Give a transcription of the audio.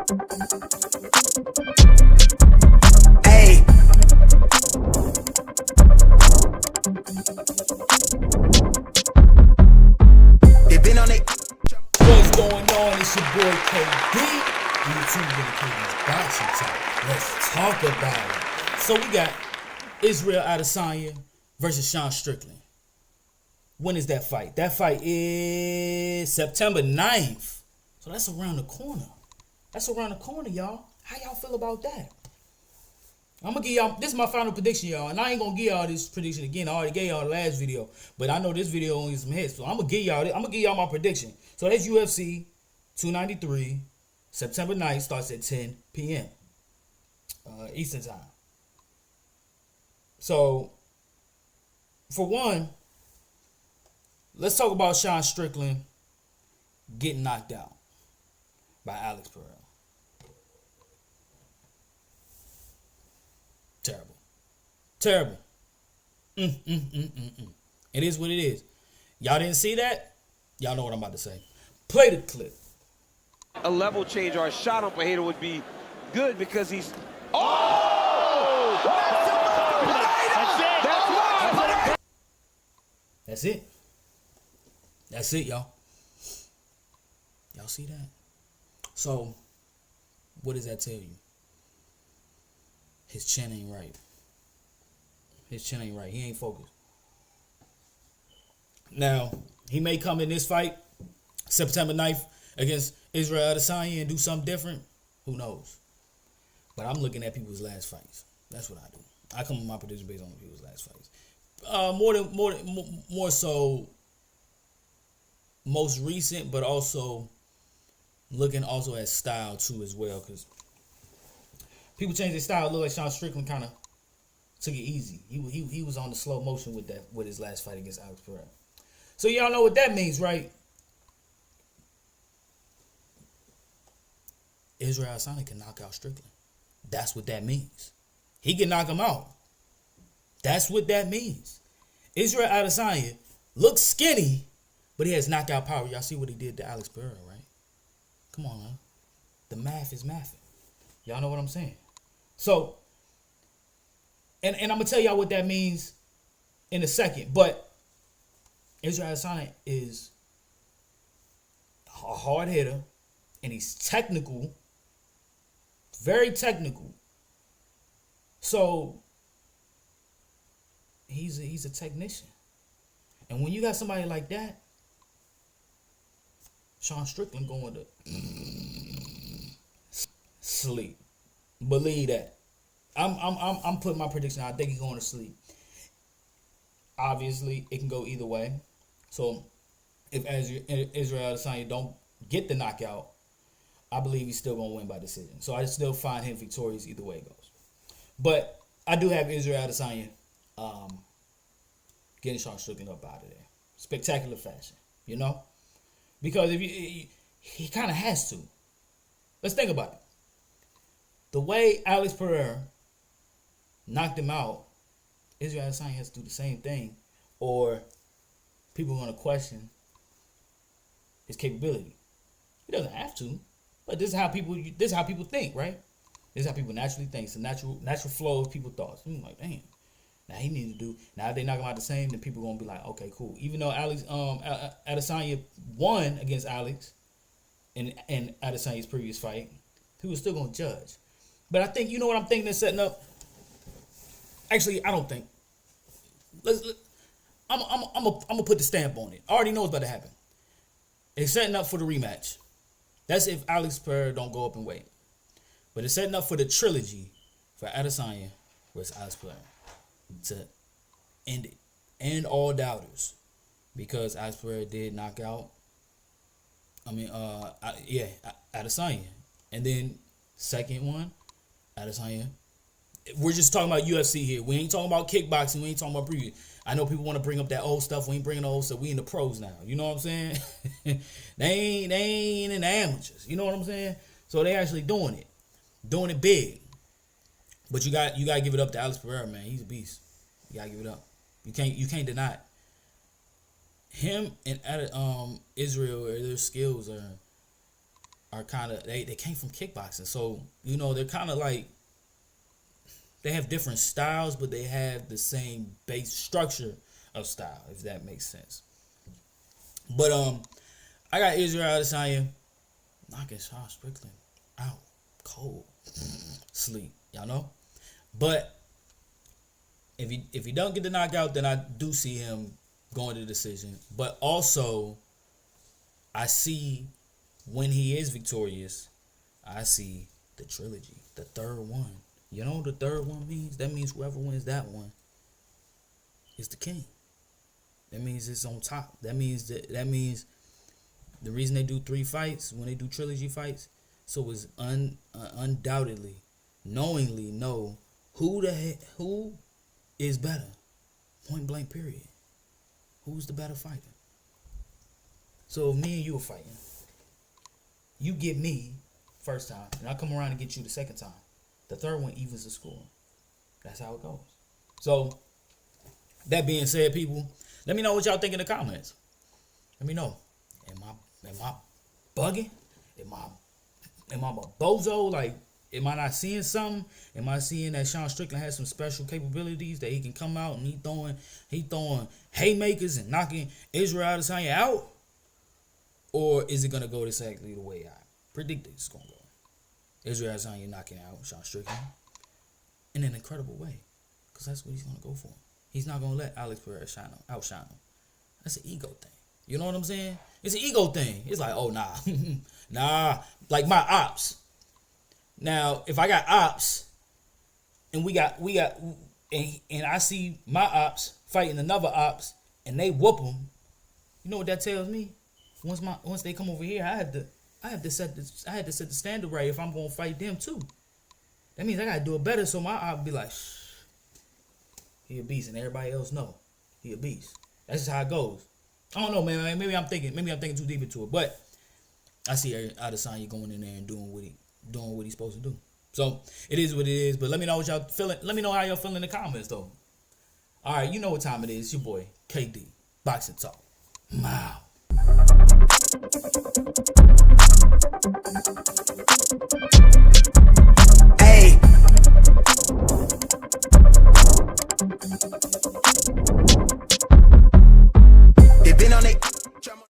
Hey. They been on it. What's going on? It's your boy KD. YouTube with KD's Boxing Talk. Let's talk about it. So we got Israel Adesanya versus Sean Strickland. When is that fight? That fight is September 9th. So that's around the corner. That's around the corner, y'all. How y'all feel about that? I'm gonna give y'all, this is my final prediction, y'all, and I ain't gonna give y'all this prediction again. I already gave y'all the last video, but I know this video only some hits, so I'm gonna give y'all my prediction. So that's UFC 293, September 9th, starts at 10 p.m. Eastern time. So, for one, let's talk about Sean Strickland getting knocked out by Alex Pereira. Terrible. It is what it is. Y'all didn't see that? Y'all know what I'm about to say. Play the clip. A level change or a shot on Pereira would be good because he's... Oh! That's it. That's it, y'all. Y'all see that? So, what does that tell you? His chin ain't right. His chin ain't right. He ain't focused. Now, he may come in this fight, September 9th, against Israel Adesanya and do something different. Who knows? But I'm looking at people's last fights. That's what I do. I come with my prediction based on people's last fights. More so most recent, but also looking also at style too as well, because people change their style. It look like Sean Strickland kind of took it easy. He was on the slow motion with his last fight against Alex Pereira. So y'all know what that means, right? Israel Adesanya can knock out Strickland. That's what that means. He can knock him out. That's what that means. Israel Adesanya looks skinny, but he has knockout power. Y'all see what he did to Alex Pereira, right? Come on, man. The math is mathing. Y'all know what I'm saying? So, and I'm going to tell y'all what that means in a second. But Israel Adesanya is a hard hitter, and he's technical, very technical. So, he's a technician. And when you got somebody like that, Sean Strickland going to sleep. Believe that. I'm putting my prediction out. I think he's going to sleep. Obviously, it can go either way. So, if Israel Adesanya don't get the knockout, I believe he's still going to win by decision. So, I still find him victorious either way it goes. But I do have Israel Adesanya getting Sean Strickland up out of there. Spectacular fashion, you know? Because if he kind of has to. Let's think about it. The way Alex Pereira knocked him out, Israel Adesanya has to do the same thing, or people are going to question his capability. He doesn't have to, but this is how people think, right? This is how people naturally think. It's a natural flow of people's thoughts. I'm like, damn. Now he needs to do. Now if they knock him out the same, then people are gonna be like, okay, cool. Even though Adesanya won against Alex in Adesanya's previous fight, people are still gonna judge. But I think, you know what I'm thinking they're setting up. Actually, I don't think. I'm gonna put the stamp on it. I already know what's about to happen. They're setting up for the rematch. That's if Alex Pereira don't go up and wait. But it's setting up for the trilogy for Adesanya versus Alex Pereira to end it. End all doubters. Because Alex Pereira did knock out, Adesanya. And then second one, Adesanya. We're just talking about UFC here. We ain't talking about kickboxing. We ain't talking about preview. I know people want to bring up that old stuff. We ain't bringing the old stuff. We in the pros now. You know what I'm saying? they ain't in the amateurs. You know what I'm saying? So they actually doing it. Doing it big. But you got to give it up to Alex Pereira, man. He's a beast. You got to give it up. You can't deny it. Him and Israel, their skills are are kind of they came from kickboxing, so you know they're kind of like they have different styles, but they have the same base structure of style, if that makes sense. But I got Israel Adesanya knocking Sean Strickland out cold, sleep, y'all know. But if he don't get the knockout, then I do see him going to decision. But also, I see when he is victorious, I see the trilogy, the third one. You know what the third one means? That means whoever wins that one is the king. That means it's on top. That means the reason they do 3 fights when they do trilogy fights, so it's undoubtedly, knowingly know who is better. Point blank period. Who's the better fighter? So if me and you are fighting, you get me first time, and I come around and get you the second time. The third one evens the score. That's how it goes. So, that being said, people, let me know what y'all think in the comments. Let me know. Am I bugging? Am I a bozo? Like, am I not seeing something? Am I seeing that Sean Strickland has some special capabilities that he can come out and he throwing haymakers and knocking Israel Adesanya out? Or is it gonna go exactly the way I predicted it's gonna go? Israel Adesanya knocking out Sean Strickland in an incredible way, because that's what he's gonna go for. He's not gonna let Alex Pereira outshine him. That's an ego thing. You know what I'm saying? It's an ego thing. It's like, oh nah, nah. Like my ops. Now, if I got ops, and and I see my ops fighting another ops, and they whoop them, you know what that tells me? Once they come over here, I had to set the standard right if I'm gonna fight them too. That means I gotta do it better, so my op be like, he a beast, and everybody else know he a beast. That's just how it goes. I don't know, man. Maybe I'm thinking too deep into it, but I see Adesanya going in there and doing what he's supposed to do. So it is what it is. But let me know what y'all feeling. Let me know how y'all feeling in the comments, though. All right, you know what time it is. It's your boy KD Boxing Talk. Wow.